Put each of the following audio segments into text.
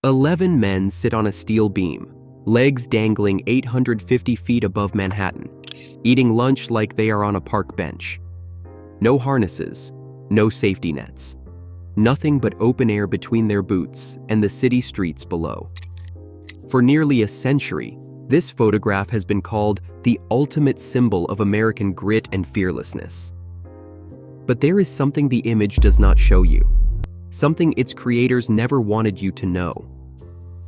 11 men sit on a steel beam, legs dangling 850 feet above Manhattan, eating lunch like they are on a park bench. No harnesses, no safety nets. Nothing but open air between their boots and the city streets below. For nearly a century, this photograph has been called the ultimate symbol of American grit and fearlessness. But there is something the image does not show you, something its creators never wanted you to know.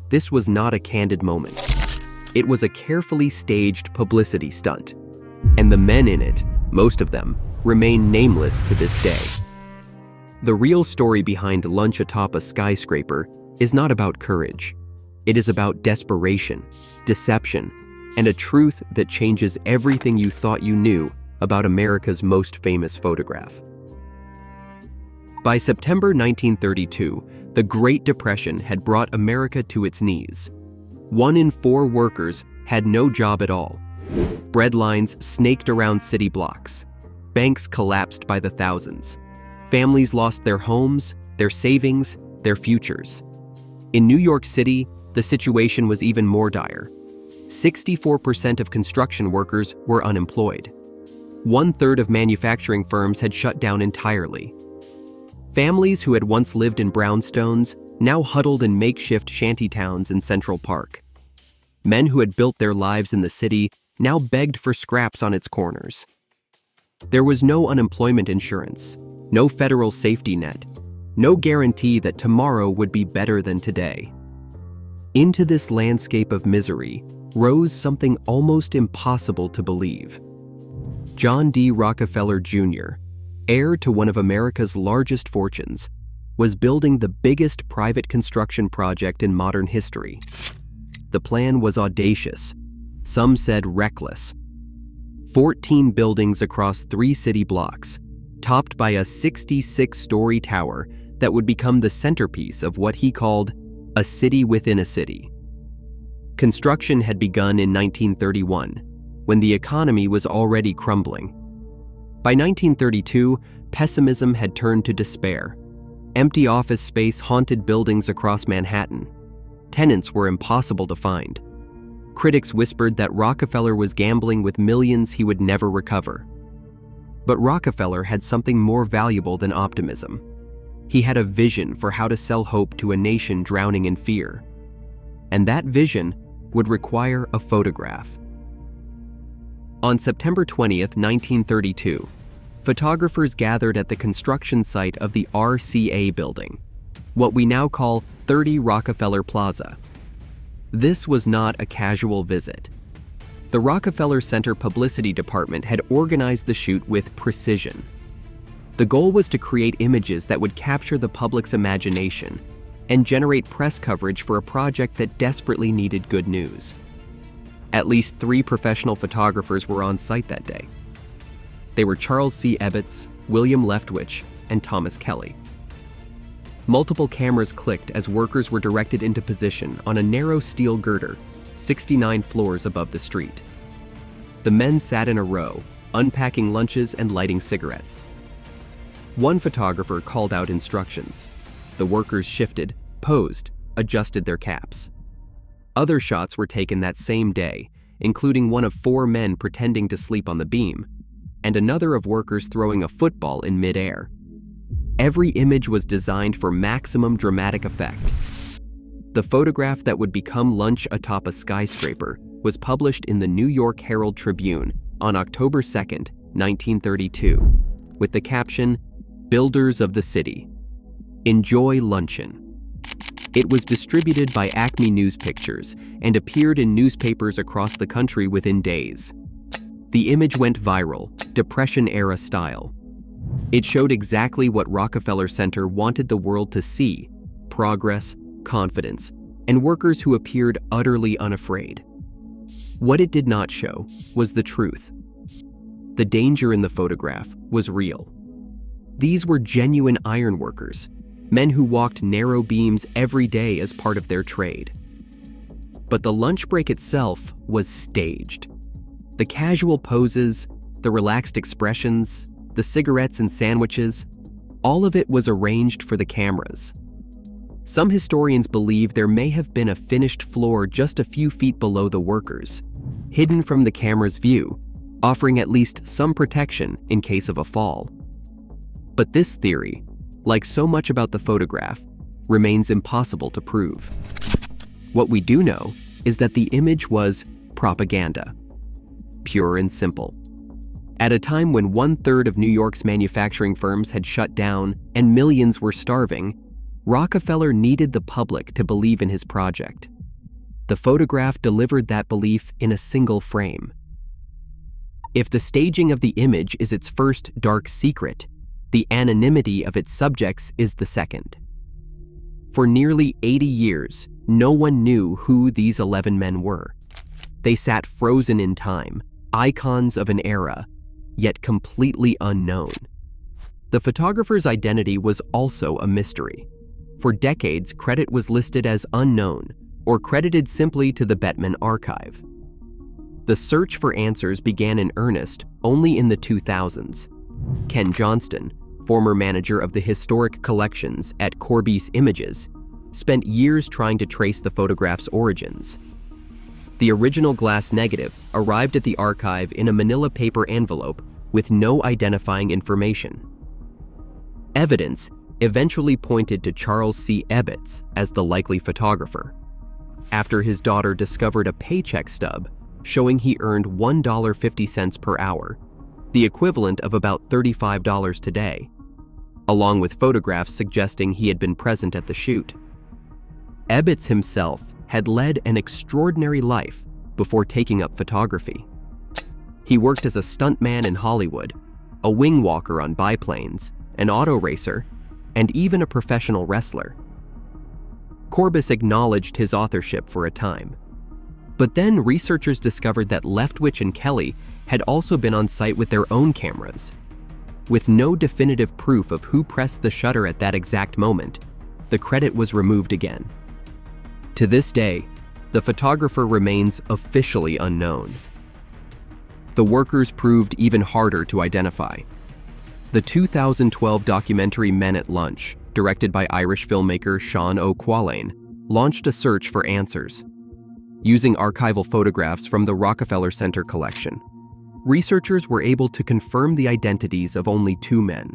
This was not a candid moment. It was a carefully staged publicity stunt, and the men in it, most of them, remain nameless to this day. The real story behind Lunch Atop a Skyscraper is not about courage. It is about desperation, deception, and a truth that changes everything you thought you knew about America's most famous photograph. By September 1932, the Great Depression had brought America to its knees. 1 in 4 workers had no job at all. Bread lines snaked around city blocks. Banks collapsed by the thousands. Families lost their homes, their savings, their futures. In New York City, the situation was even more dire. 64% of construction workers were unemployed. 1/3 of manufacturing firms had shut down entirely. Families who had once lived in brownstones now huddled in makeshift shantytowns in Central Park. Men who had built their lives in the city now begged for scraps on its corners. There was no unemployment insurance, no federal safety net, no guarantee that tomorrow would be better than today. Into this landscape of misery rose something almost impossible to believe. John D. Rockefeller Jr., heir to one of America's largest fortunes, was building the biggest private construction project in modern history. The plan was audacious, some said reckless. 14 buildings across 3 city blocks, topped by a 66-story tower that would become the centerpiece of what he called a city within a city. Construction had begun in 1931, when the economy was already crumbling. By 1932, pessimism had turned to despair. Empty office space haunted buildings across Manhattan. Tenants were impossible to find. Critics whispered that Rockefeller was gambling with millions he would never recover. But Rockefeller had something more valuable than optimism. He had a vision for how to sell hope to a nation drowning in fear. And that vision would require a photograph. On September 20th, 1932, photographers gathered at the construction site of the RCA building, what we now call 30 Rockefeller Plaza. This was not a casual visit. The Rockefeller Center publicity department had organized the shoot with precision. The goal was to create images that would capture the public's imagination and generate press coverage for a project that desperately needed good news. At least 3 professional photographers were on site that day. They were Charles C. Ebbets, William Leftwich, and Thomas Kelly. Multiple cameras clicked as workers were directed into position on a narrow steel girder, 69 floors above the street. The men sat in a row, unpacking lunches and lighting cigarettes. One photographer called out instructions. The workers shifted, posed, adjusted their caps. Other shots were taken that same day, including one of 4 men pretending to sleep on the beam, and another of workers throwing a football in midair. Every image was designed for maximum dramatic effect. The photograph that would become Lunch Atop a Skyscraper was published in the New York Herald Tribune on October 2nd, 1932, with the caption, "Builders of the City. Enjoy luncheon." It was distributed by Acme News Pictures and appeared in newspapers across the country within days. The image went viral, Depression-era style. It showed exactly what Rockefeller Center wanted the world to see: progress, confidence, and workers who appeared utterly unafraid. What it did not show was the truth. The danger in the photograph was real. These were genuine ironworkers, men who walked narrow beams every day as part of their trade. But the lunch break itself was staged. The casual poses, the relaxed expressions, the cigarettes and sandwiches, all of it was arranged for the cameras. Some historians believe there may have been a finished floor just a few feet below the workers, hidden from the camera's view, offering at least some protection in case of a fall. But this theory, like so much about the photograph, remains impossible to prove. What we do know is that the image was propaganda, pure and simple. At a time when 1/3 of New York's manufacturing firms had shut down and millions were starving, Rockefeller needed the public to believe in his project. The photograph delivered that belief in a single frame. If the staging of the image is its first dark secret, the anonymity of its subjects is the second. For nearly 80 years, no one knew who these 11 men were. They sat frozen in time, icons of an era, yet completely unknown. The photographer's identity was also a mystery. For decades, credit was listed as unknown or credited simply to the Bettman archive. The search for answers began in earnest only in the 2000s. Ken Johnston, former manager of the historic collections at Corbis Images, spent years trying to trace the photograph's origins. The original glass negative arrived at the archive in a manila paper envelope with no identifying information. Evidence eventually pointed to Charles C. Ebbets as the likely photographer, after his daughter discovered a paycheck stub showing he earned $1.50 per hour, the equivalent of about $35 today, along with photographs suggesting he had been present at the shoot. Ebbets himself had led an extraordinary life before taking up photography. He worked as a stuntman in Hollywood, a wing walker on biplanes, an auto racer, and even a professional wrestler. Corbis acknowledged his authorship for a time. But then researchers discovered that Leftwich and Kelly had also been on site with their own cameras. With no definitive proof of who pressed the shutter at that exact moment, the credit was removed again. To this day, the photographer remains officially unknown. The workers proved even harder to identify. The 2012 documentary Men at Lunch, directed by Irish filmmaker Sean O'Quallane, launched a search for answers. Using archival photographs from the Rockefeller Center collection, researchers were able to confirm the identities of only 2 men: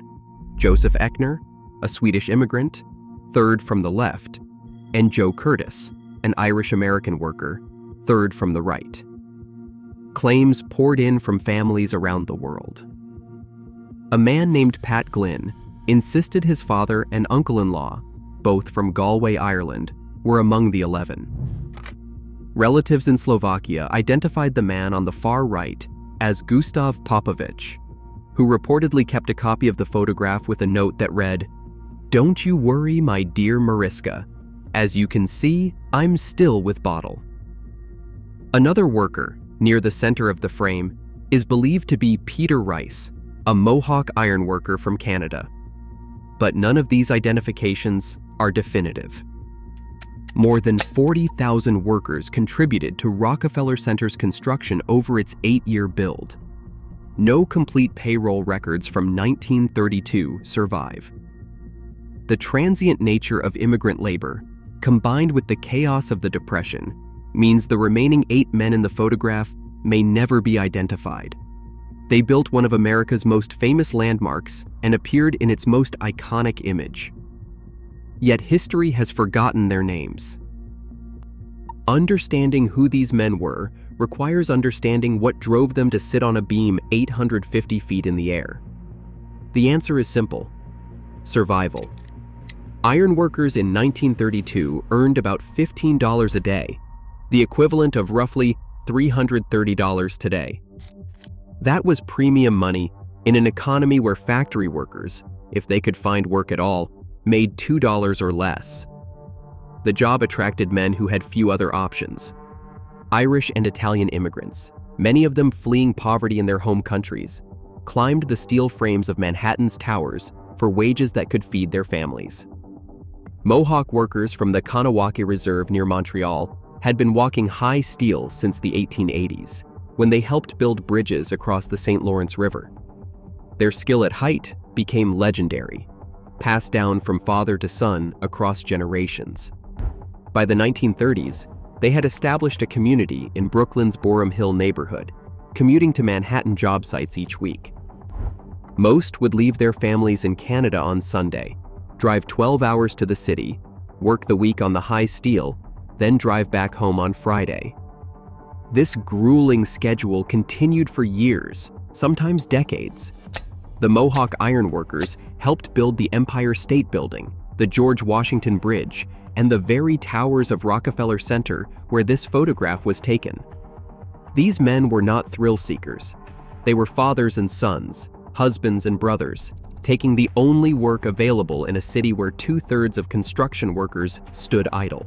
Joseph Eckner, a Swedish immigrant, third from the left, and Joe Curtis, an Irish-American worker, third from the right. Claims poured in from families around the world. A man named Pat Glynn insisted his father and uncle-in-law, both from Galway, Ireland, were among the 11. Relatives in Slovakia identified the man on the far right as Gustav Popovich, who reportedly kept a copy of the photograph with a note that read, "Don't you worry, my dear Mariska. As you can see, I'm still with bottle." Another worker, near the center of the frame, is believed to be Peter Rice, a Mohawk ironworker from Canada. But none of these identifications are definitive. More than 40,000 workers contributed to Rockefeller Center's construction over its 8-year build. No complete payroll records from 1932 survive. The transient nature of immigrant labor, combined with the chaos of the Depression, means the remaining 8 men in the photograph may never be identified. They built one of America's most famous landmarks and appeared in its most iconic image. Yet history has forgotten their names. Understanding who these men were requires understanding what drove them to sit on a beam 850 feet in the air. The answer is simple: survival. Ironworkers in 1932 earned about $15 a day, the equivalent of roughly $330 today. That was premium money in an economy where factory workers, if they could find work at all, made $2 or less. The job attracted men who had few other options. Irish and Italian immigrants, many of them fleeing poverty in their home countries, climbed the steel frames of Manhattan's towers for wages that could feed their families. Mohawk workers from the Kanawake Reserve near Montreal had been walking high steel since the 1880s, when they helped build bridges across the St. Lawrence River. Their skill at height became legendary. passed down from father to son across generations. By the 1930s, they had established a community in Brooklyn's Boerum Hill neighborhood, commuting to Manhattan job sites each week. Most would leave their families in Canada on Sunday, drive 12 hours to the city, work the week on the high steel, then drive back home on Friday. This grueling schedule continued for years, sometimes decades. The Mohawk Iron Workers helped build the Empire State Building, the George Washington Bridge, and the very towers of Rockefeller Center where this photograph was taken. These men were not thrill seekers. They were fathers and sons, husbands and brothers, taking the only work available in a city where 2/3 of construction workers stood idle.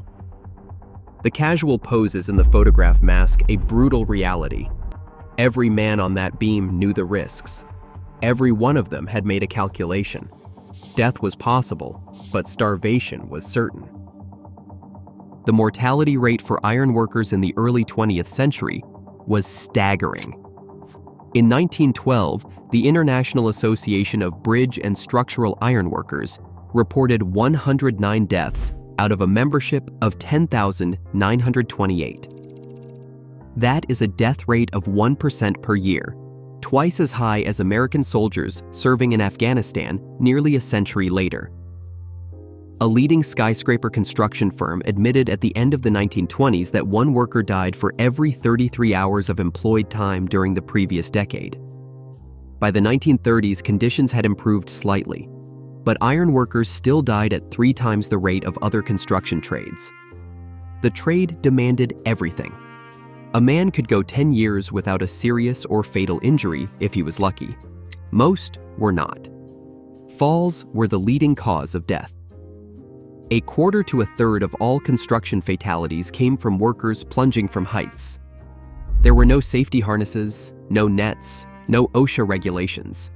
The casual poses in the photograph mask a brutal reality. Every man on that beam knew the risks. Every one of them had made a calculation. Death was possible, but starvation was certain. The mortality rate for iron workers in the early 20th century was staggering. In 1912, the International Association of Bridge and Structural Iron Workers reported 109 deaths out of a membership of 10,928. That is a death rate of 1% per year, twice as high as American soldiers serving in Afghanistan nearly a century later. A leading skyscraper construction firm admitted at the end of the 1920s that one worker died for every 33 hours of employed time during the previous decade. By the 1930s, conditions had improved slightly, but iron workers still died at 3 times the rate of other construction trades. The trade demanded everything. A man could go 10 years without a serious or fatal injury if he was lucky. Most were not. Falls were the leading cause of death. A quarter to a third of all construction fatalities came from workers plunging from heights. There were no safety harnesses, no nets, no OSHA regulations.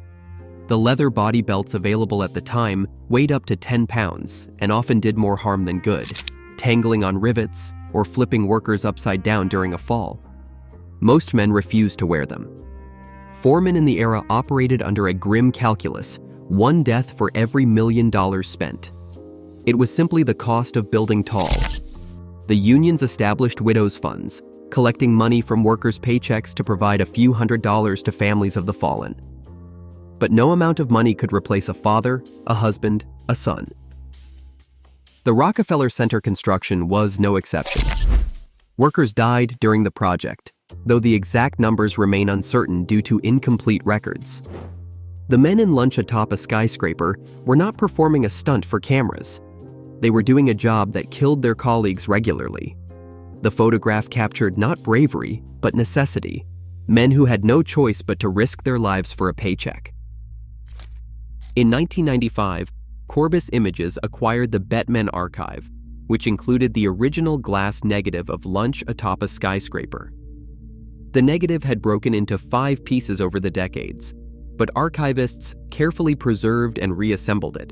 The leather body belts available at the time weighed up to 10 pounds and often did more harm than good, tangling on rivets or flipping workers upside down during a fall. Most men refused to wear them. Foremen in the era operated under a grim calculus: 1 death for every $1 million spent. It was simply the cost of building tall. The unions established widows' funds, collecting money from workers' paychecks to provide a few $100s to families of the fallen. But no amount of money could replace a father, a husband, a son. The Rockefeller Center construction was no exception. Workers died during the project, though the exact numbers remain uncertain due to incomplete records. The men in lunch atop a skyscraper were not performing a stunt for cameras. They were doing a job that killed their colleagues regularly. The photograph captured not bravery, but necessity, men who had no choice but to risk their lives for a paycheck. In 1995, Corbis Images acquired the Bettman archive, which included the original glass negative of lunch atop a skyscraper. The negative had broken into 5 pieces over the decades, but archivists carefully preserved and reassembled it.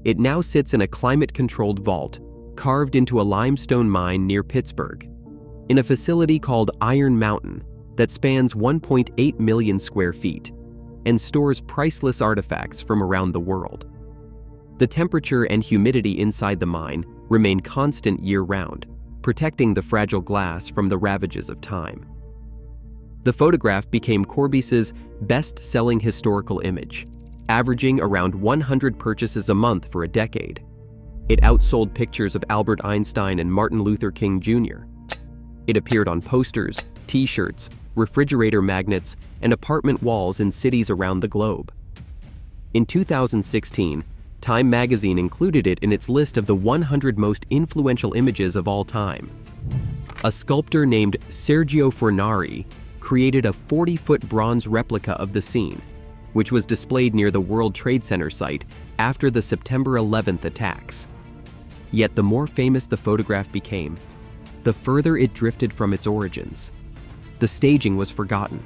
It now sits in a climate-controlled vault, carved into a limestone mine near Pittsburgh, in a facility called Iron Mountain that spans 1.8 million square feet and stores priceless artifacts from around the world. The temperature and humidity inside the mine remain constant year-round, protecting the fragile glass from the ravages of time. The photograph became Corbis's best-selling historical image, averaging around 100 purchases a month for a decade. It outsold pictures of Albert Einstein and Martin Luther King Jr. It appeared on posters, t-shirts, refrigerator magnets, and apartment walls in cities around the globe. In 2016, Time magazine included it in its list of the 100 most influential images of all time. A sculptor named Sergio Fornari created a 40-foot bronze replica of the scene, which was displayed near the World Trade Center site after the September 11th attacks. Yet the more famous the photograph became, the further it drifted from its origins. The staging was forgotten.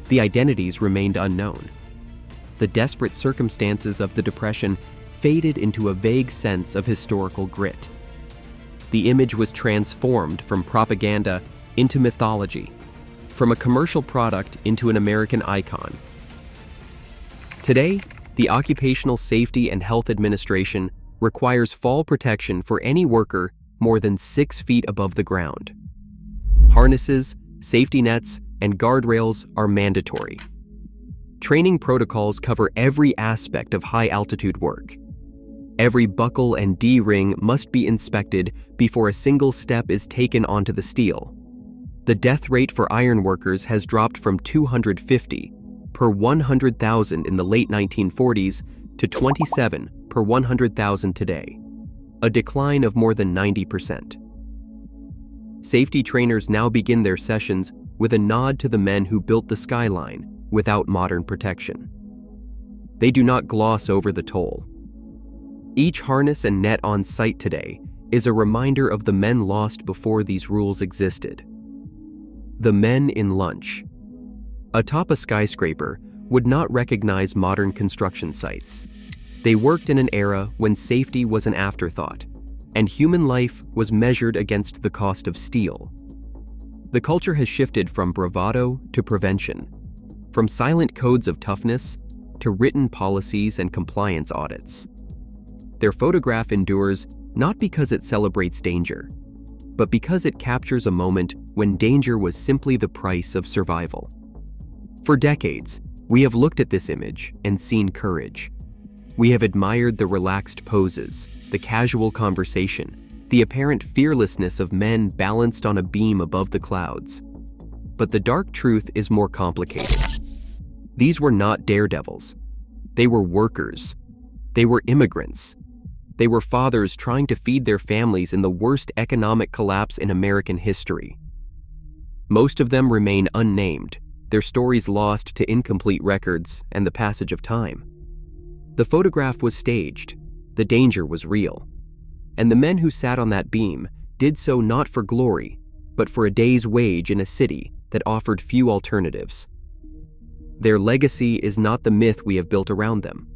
The identities remained unknown. The desperate circumstances of the Depression faded into a vague sense of historical grit. The image was transformed from propaganda into mythology, from a commercial product into an American icon. Today, The Occupational Safety and Health Administration requires fall protection for any worker more than 6 feet above the ground. Harnesses, safety nets, and guardrails are mandatory. Training protocols cover every aspect of high-altitude work. Every buckle and D-ring must be inspected before a single step is taken onto the steel. The death rate for iron workers has dropped from 250 per 100,000 in the late 1940s to 27 per 100,000 today, a decline of more than 90%. Safety trainers now begin their sessions with a nod to the men who built the skyline without modern protection. They do not gloss over the toll. Each harness and net on site today is a reminder of the men lost before these rules existed. The men in lunch. Atop a skyscraper would not recognize modern construction sites. They worked in an era when safety was an afterthought, and human life was measured against the cost of steel. The culture has shifted from bravado to prevention, from silent codes of toughness to written policies and compliance audits. Their photograph endures not because it celebrates danger, but because it captures a moment when danger was simply the price of survival. For decades, we have looked at this image and seen courage. We have admired the relaxed poses, the casual conversation, the apparent fearlessness of men balanced on a beam above the clouds. But the dark truth is more complicated. These were not daredevils. They were workers. They were immigrants. They were fathers trying to feed their families in the worst economic collapse in American history. Most of them remain unnamed, their stories lost to incomplete records and the passage of time. The photograph was staged, the danger was real, and the men who sat on that beam did so not for glory, but for a day's wage in a city that offered few alternatives. Their legacy is not the myth we have built around them.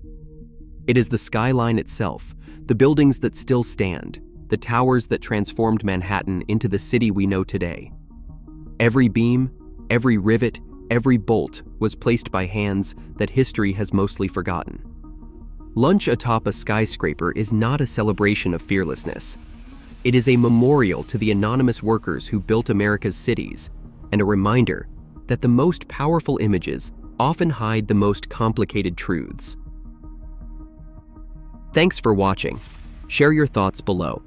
It is the skyline itself, the buildings that still stand, the towers that transformed Manhattan into the city we know today. Every beam, every rivet, every bolt was placed by hands that history has mostly forgotten. Lunch atop a skyscraper is not a celebration of fearlessness. It is a memorial to the anonymous workers who built America's cities, and a reminder that the most powerful images often hide the most complicated truths. Thanks for watching. Share your thoughts below.